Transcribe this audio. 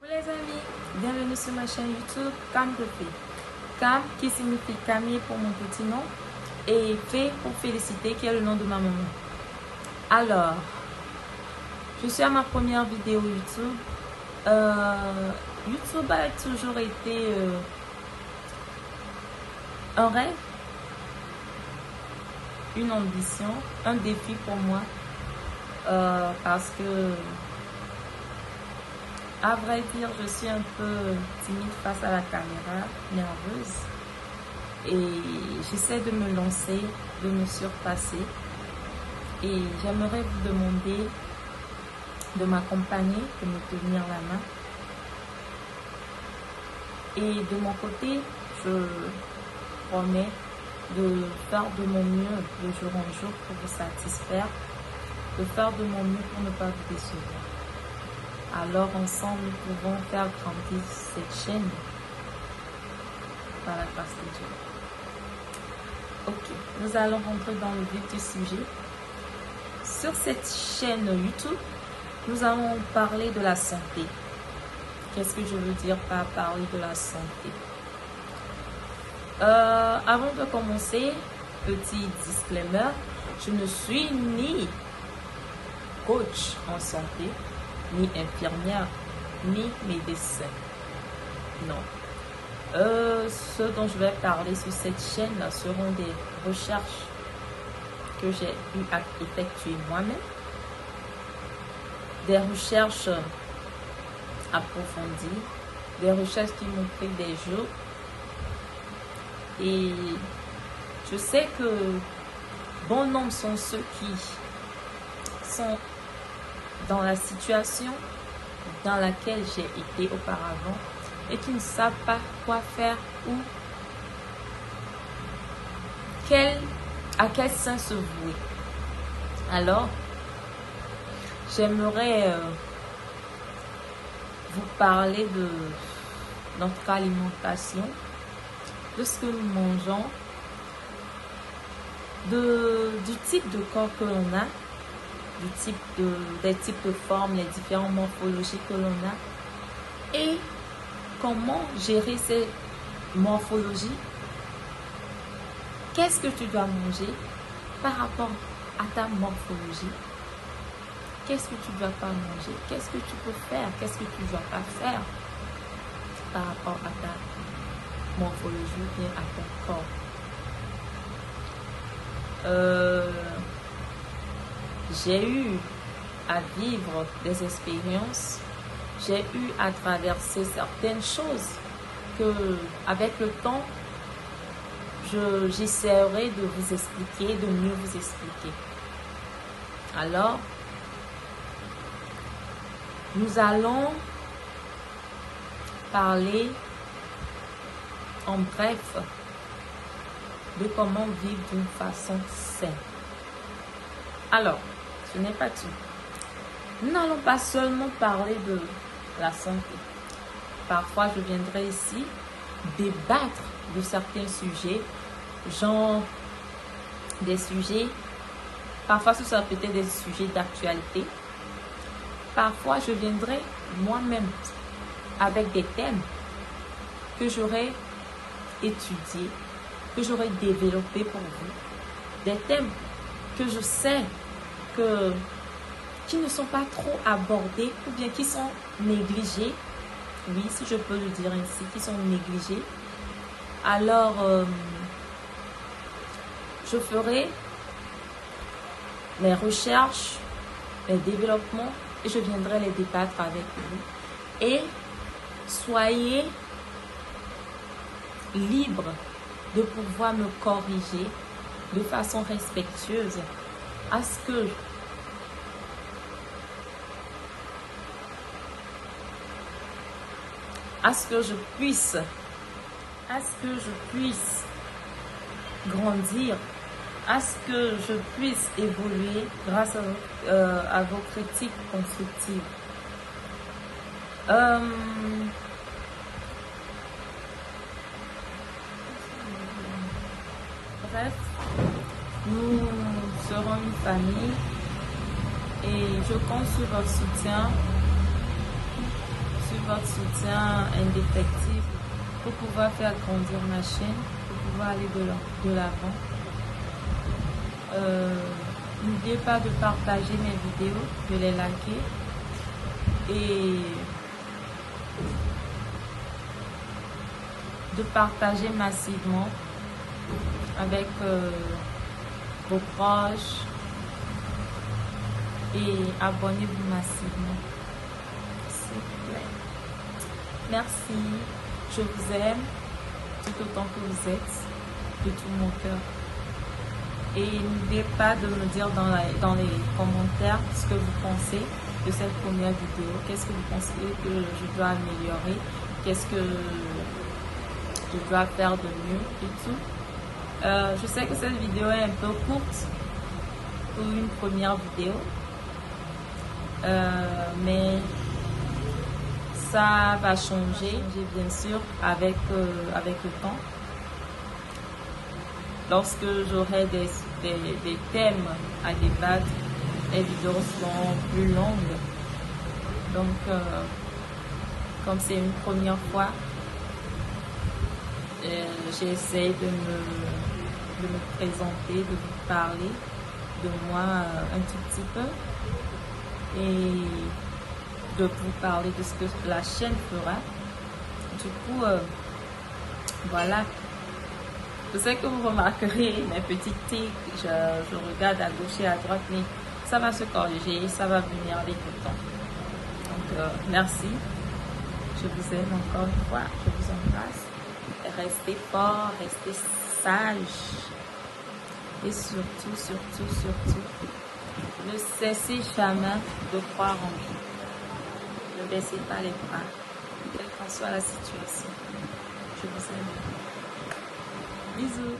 Les amis, bienvenue sur ma chaîne YouTube Cam de Fée. Cam qui signifie Camille pour mon petit nom et Fée pour féliciter qui est le nom de ma maman. Alors, je suis à ma première vidéo YouTube. YouTube a toujours été un rêve, une ambition, un défi pour moi parce que à vrai dire, je suis un peu timide face à la caméra, nerveuse. Et j'essaie de me lancer, de me surpasser. Et j'aimerais vous demander de m'accompagner, de me tenir la main. Et de mon côté, je promets de faire de mon mieux de jour en jour pour vous satisfaire, de faire de mon mieux pour ne pas vous décevoir. Alors ensemble, nous pouvons faire grandir cette chaîne par la grâce de Dieu. Ok, nous allons rentrer dans le vif du sujet. Sur cette chaîne YouTube, nous allons parler de la santé. Qu'est-ce que je veux dire par parler de la santé? Avant de commencer, petit disclaimer, je ne suis ni coach en santé, ni infirmière, ni médecin. Non. Ce dont je vais parler sur cette chaîne là seront des recherches que j'ai eu à effectuer moi-même, des recherches approfondies, des recherches qui m'ont pris des jours. Et je sais que bon nombre sont ceux qui sont dans la situation dans laquelle j'ai été auparavant et qui ne savent pas quoi faire ou à quel sein se vouer. Alors, j'aimerais vous parler de notre alimentation, de ce que nous mangeons, du type de corps que l'on a, des types de formes, les différentes morphologies que l'on a et comment gérer ces morphologies. Qu'est-ce que tu dois manger par rapport à ta morphologie? Qu'est-ce que tu ne dois pas manger? Qu'est-ce que tu peux faire? Qu'est-ce que tu ne dois pas faire par rapport à ta morphologie ou bien à ton corps? J'ai eu à vivre des expériences, j'ai eu à traverser certaines choses que, avec le temps, j'essaierai de vous expliquer, de mieux vous expliquer. Alors, nous allons parler en bref de comment vivre d'une façon saine. Alors, ce n'est pas tout. Nous n'allons pas seulement parler de la santé. Parfois, je viendrai ici débattre de certains sujets, genre des sujets, parfois ce sera peut-être des sujets d'actualité. Parfois, je viendrai moi-même avec des thèmes que j'aurai étudiés, que j'aurai développés pour vous. Des thèmes que je sais qui ne sont pas trop abordés ou bien qui sont négligés. Oui, si je peux le dire ainsi, qui sont négligés. Alors, je ferai les recherches, les développements et je viendrai les débattre avec vous. Et soyez libres de pouvoir me corriger de façon respectueuse à ce que je puisse grandir, à ce que je puisse évoluer grâce à vos critiques constructives. Bref, nous serons une famille et je compte sur votre soutien, sur votre soutien indéfectible pour pouvoir faire grandir ma chaîne, pour pouvoir aller de l'avant. N'oubliez pas de partager mes vidéos, de les liker et de partager massivement avec vos proches et abonnez-vous massivement, s'il vous plaît. Merci, je vous aime tout autant que vous êtes, de tout mon cœur. Et n'oubliez pas de me dire dans les commentaires ce que vous pensez de cette première vidéo. Qu'est-ce que vous pensez que je dois améliorer? Qu'est-ce que je dois faire de mieux et tout. Je sais que cette vidéo est un peu courte pour une première vidéo. Mais ça va changer bien sûr avec le temps. Lorsque j'aurai des thèmes à débattre, les vidéos seront plus longues. Donc, comme c'est une première fois, j'essaie de me présenter, de vous parler de moi un tout petit peu et de vous parler de ce que la chaîne fera. Du coup, voilà. Je sais que vous remarquerez mes petites tics, je regarde à gauche et à droite, mais ça va se corriger, ça va venir avec le temps. Donc, merci. Je vous aime encore une fois, je vous embrasse. Restez fort, restez sage. Et surtout, ne cessez jamais de croire en vous. Ne baissez pas les bras, quelle qu'en soit la situation. Je vous aime. Bisous.